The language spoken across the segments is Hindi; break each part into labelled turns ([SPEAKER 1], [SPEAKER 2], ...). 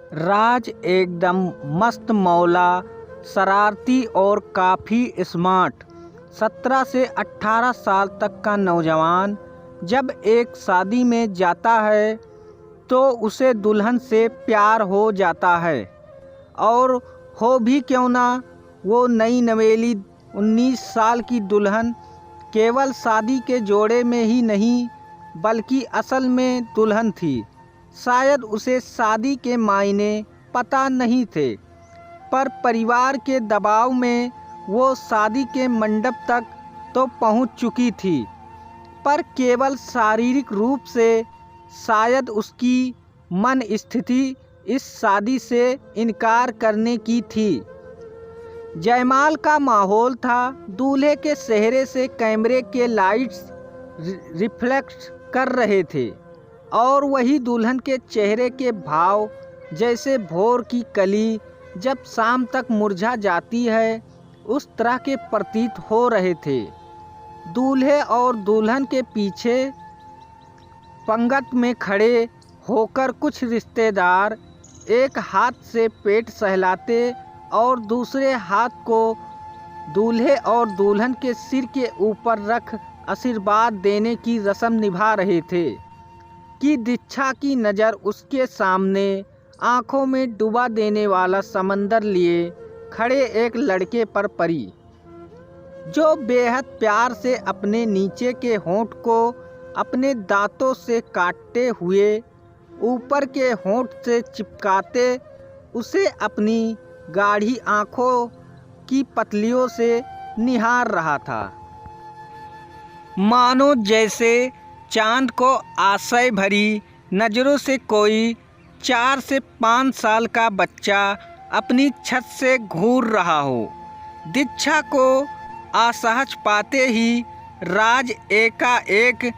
[SPEAKER 1] राज एकदम मस्त मौला, शरारती और काफ़ी स्मार्ट 17 से 18 साल तक का नौजवान जब एक शादी में जाता है तो उसे दुल्हन से प्यार हो जाता है। और हो भी क्यों ना, वो नई नवेली 19 साल की दुल्हन केवल शादी के जोड़े में ही नहीं बल्कि असल में दुल्हन थी। शायद उसे शादी के मायने पता नहीं थे, पर परिवार के दबाव में वो शादी के मंडप तक तो पहुंच चुकी थी, पर केवल शारीरिक रूप से। शायद उसकी मन स्थिति इस शादी से इनकार करने की थी। जयमाल का माहौल था। दूल्हे के चेहरे से कैमरे के लाइट्स रिफ्लेक्ट कर रहे थे और वही दुल्हन के चेहरे के भाव जैसे भोर की कली जब शाम तक मुरझा जाती है, उस तरह के प्रतीत हो रहे थे। दूल्हे और दुल्हन के पीछे पंगत में खड़े होकर कुछ रिश्तेदार एक हाथ से पेट सहलाते और दूसरे हाथ को दूल्हे और दुल्हन के सिर के ऊपर रख आशीर्वाद देने की रस्म निभा रहे थे कि दीक्षा की नज़र उसके सामने आंखों में डुबा देने वाला समंदर लिए खड़े एक लड़के पर पड़ी, जो बेहद प्यार से अपने नीचे के होंठ को अपने दांतों से काटते हुए ऊपर के होंठ से चिपकाते उसे अपनी गाढ़ी आँखों की पतलियों से निहार रहा था, मानो जैसे चांद को आशय भरी नज़रों से कोई 4 से 5 साल का बच्चा अपनी छत से घूर रहा हो। दीक्षा को असहज पाते ही राज एकाएक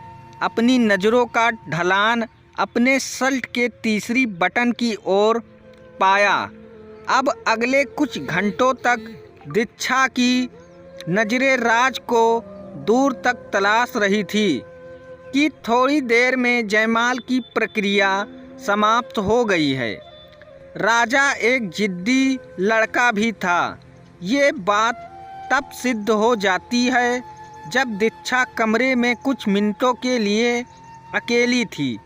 [SPEAKER 1] अपनी नज़रों का ढलान अपने शर्ट के तीसरी बटन की ओर पाया। अब अगले कुछ घंटों तक दीक्षा की नज़रें राज को दूर तक तलाश रही थी कि थोड़ी देर में जयमाल की प्रक्रिया समाप्त हो गई है। राजा एक जिद्दी लड़का भी था। ये बात तब सिद्ध हो जाती है जब दीक्षा कमरे में कुछ मिनटों के लिए अकेली थी।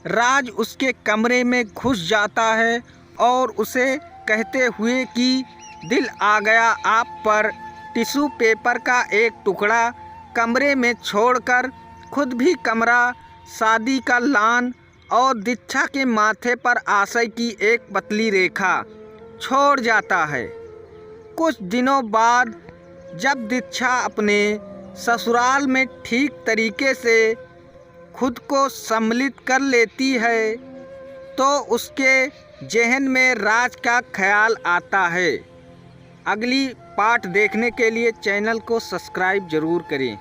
[SPEAKER 1] राज उसके कमरे में घुस जाता है और उसे कहते हुए कि दिल आ गया आप पर, टिश्यू पेपर का एक टुकड़ा कमरे में छोड़कर खुद भी कमरा, शादी का लान और दीक्षा के माथे पर आशय की एक पतली रेखा छोड़ जाता है। कुछ दिनों बाद जब दीक्षा अपने ससुराल में ठीक तरीके से खुद को सम्मिलित कर लेती है तो उसके जहन में राज का ख्याल आता है। अगली पार्ट देखने के लिए चैनल को सब्सक्राइब ज़रूर करें।